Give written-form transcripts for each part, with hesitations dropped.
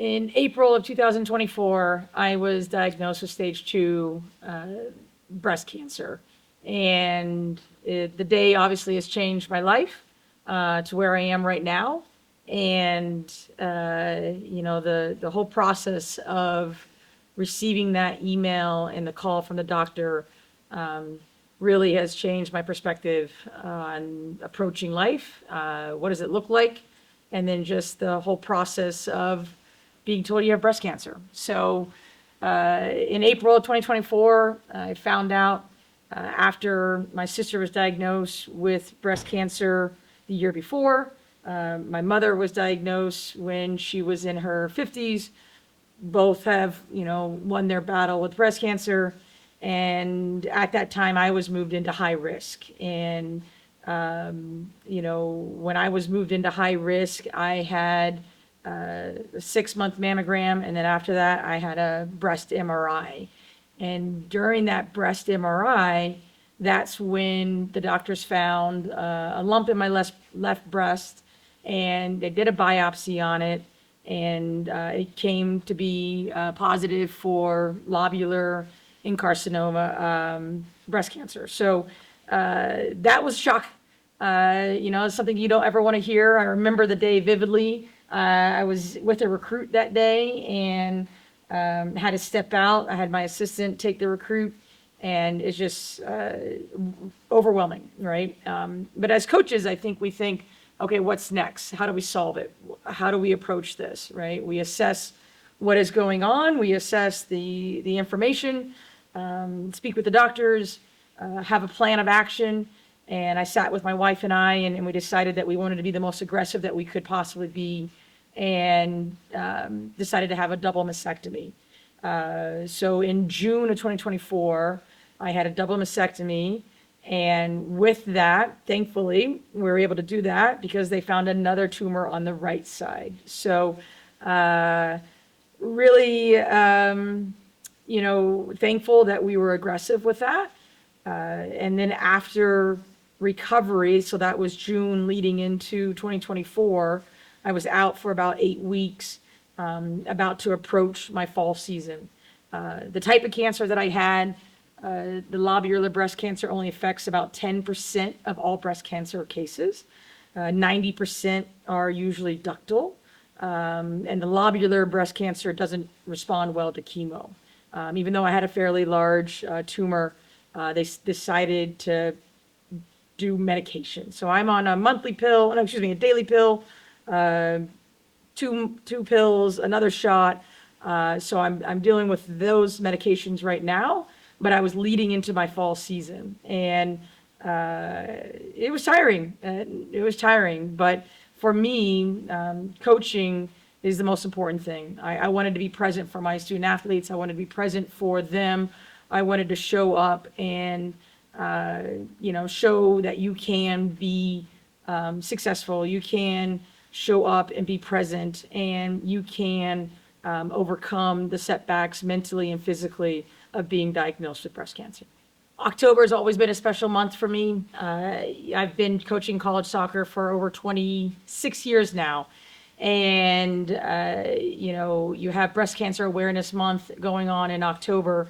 In April of 2024, I was diagnosed with stage 2 breast cancer. And the day obviously has changed my life to where I am right now. And, the whole process of receiving that email and the call from the doctor really has changed my perspective on approaching life. What does it look like? And then just the whole process of being told you have breast cancer. So in April of 2024, I found out after my sister was diagnosed with breast cancer the year before. My mother was diagnosed when she was in her 50s. Both have, won their battle with breast cancer. And at that time, I was moved into high risk. And, when I was moved into high risk, I had a 6-month mammogram. And then after that, I had a breast MRI. And during that breast MRI, that's when the doctors found a lump in my left breast, and they did a biopsy on it, and it came to be positive for lobular incarcinoma, breast cancer. So that was shock. It's something you don't ever want to hear. I remember the day vividly. I was with a recruit that day and had to step out. I had my assistant take the recruit, and it's just overwhelming, right? But as coaches, I think we think, okay, what's next? How do we solve it? How do we approach this, right? We assess what is going on. We assess the information, speak with the doctors, have a plan of action. And I sat with my wife and and we decided that we wanted to be the most aggressive that we could possibly be, and decided to have a double mastectomy. So in June of 2024, I had a double mastectomy. And with that, thankfully, we were able to do that because they found another tumor on the right side. So really, thankful that we were aggressive with that. And then after recovery, so that was June leading into 2024, I was out for about 8 weeks, about to approach my fall season. The type of cancer that I had, the lobular breast cancer only affects about 10% of all breast cancer cases. 90% are usually ductal. And the lobular breast cancer doesn't respond well to chemo. Even though I had a fairly large tumor, they decided to do medication. So I'm on a a daily pill, two pills, another shot. So I'm dealing with those medications right now, but I was leading into my fall season, and it was tiring. But for me, coaching is the most important thing. I wanted to be present for my student athletes. I wanted to be present for them. I wanted to show up and show that you can be successful. You can show up and be present, and you can overcome the setbacks mentally and physically of being diagnosed with breast cancer. October has always been a special month for me. I've been coaching college soccer for over 26 years now. And, you have Breast Cancer Awareness Month going on in October.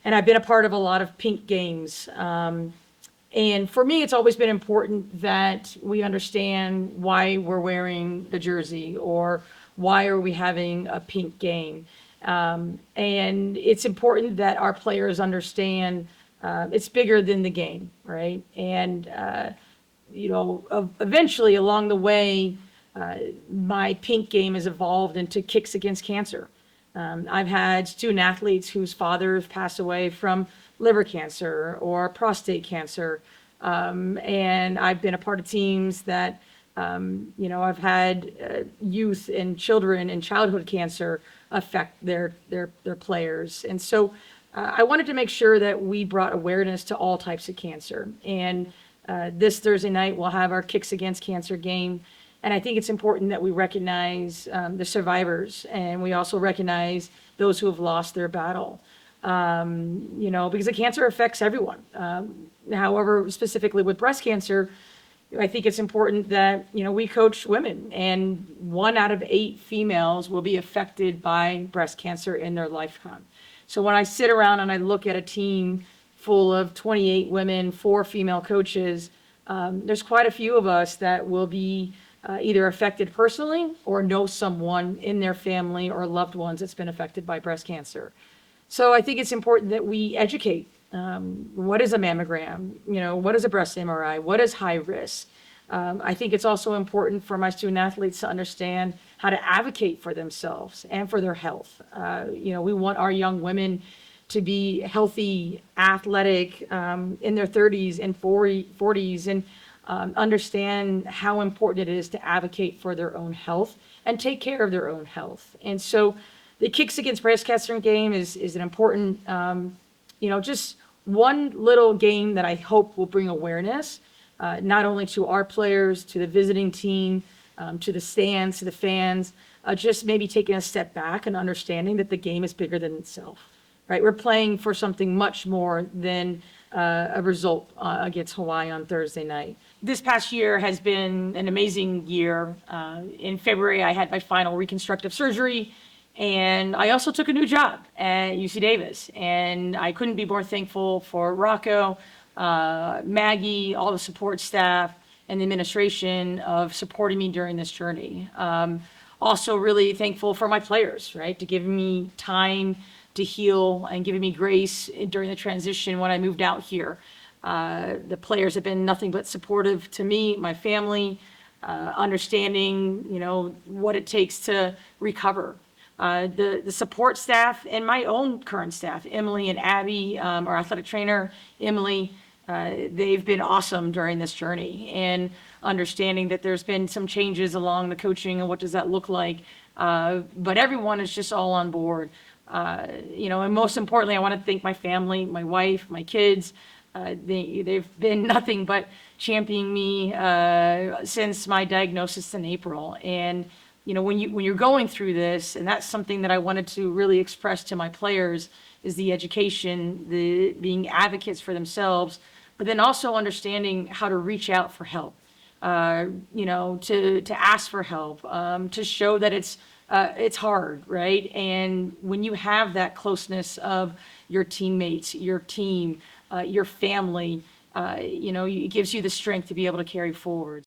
And I've been a part of a lot of pink games. And for me, it's always been important that we understand why we're wearing the jersey, or why are we having a pink game. And it's important that our players understand it's bigger than the game, right? And, eventually along the way, my pink game has evolved into Kicks Against Cancer. I've had student athletes whose fathers passed away from liver cancer or prostate cancer. And I've been a part of teams that, I've had youth and children and childhood cancer affect their players. And so I wanted to make sure that we brought awareness to all types of cancer. And this Thursday night, we'll have our Kicks Against Cancer game. And I think it's important that we recognize the survivors, and we also recognize those who have lost their battle, because the cancer affects everyone. However, specifically with breast cancer, I think it's important that, we coach women, and 1 out of 8 females will be affected by breast cancer in their lifetime. So when I sit around and I look at a team full of 28 women, 4 female coaches, there's quite a few of us that will be either affected personally or know someone in their family or loved ones that's been affected by breast cancer. So I think it's important that we educate. What is a mammogram? What is a breast MRI? What is high risk? I think it's also important for my student athletes to understand how to advocate for themselves and for their health. We want our young women to be healthy, athletic, in their 30s and 40s, and understand how important it is to advocate for their own health and take care of their own health. And so the Kicks Against Breast Cancer game is an important, just one little game that I hope will bring awareness, not only to our players, to the visiting team, to the stands, to the fans, just maybe taking a step back and understanding that the game is bigger than itself, right? We're playing for something much more than a result against Hawaii on Thursday night. This past year has been an amazing year. In February, I had my final reconstructive surgery, and I also took a new job at UC Davis. And I couldn't be more thankful for Rocco, Maggie, all the support staff, and the administration of supporting me during this journey. Also really thankful for my players, right, to give me time to heal and giving me grace during the transition when I moved out here. The players have been nothing but supportive to me, my family, understanding, what it takes to recover. The support staff and my own current staff, Emily and Abby, our athletic trainer, Emily, they've been awesome during this journey, and understanding that there's been some changes along the coaching and what does that look like. But everyone is just all on board. And most importantly, I want to thank my family, my wife, my kids. They've been nothing but championing me since my diagnosis in April. And when you're going through this, and that's something that I wanted to really express to my players, is the education, the being advocates for themselves, but then also understanding how to reach out for help. To ask for help, to show that it's hard, right? And when you have that closeness of your teammates, your team, your family, it gives you the strength to be able to carry forward.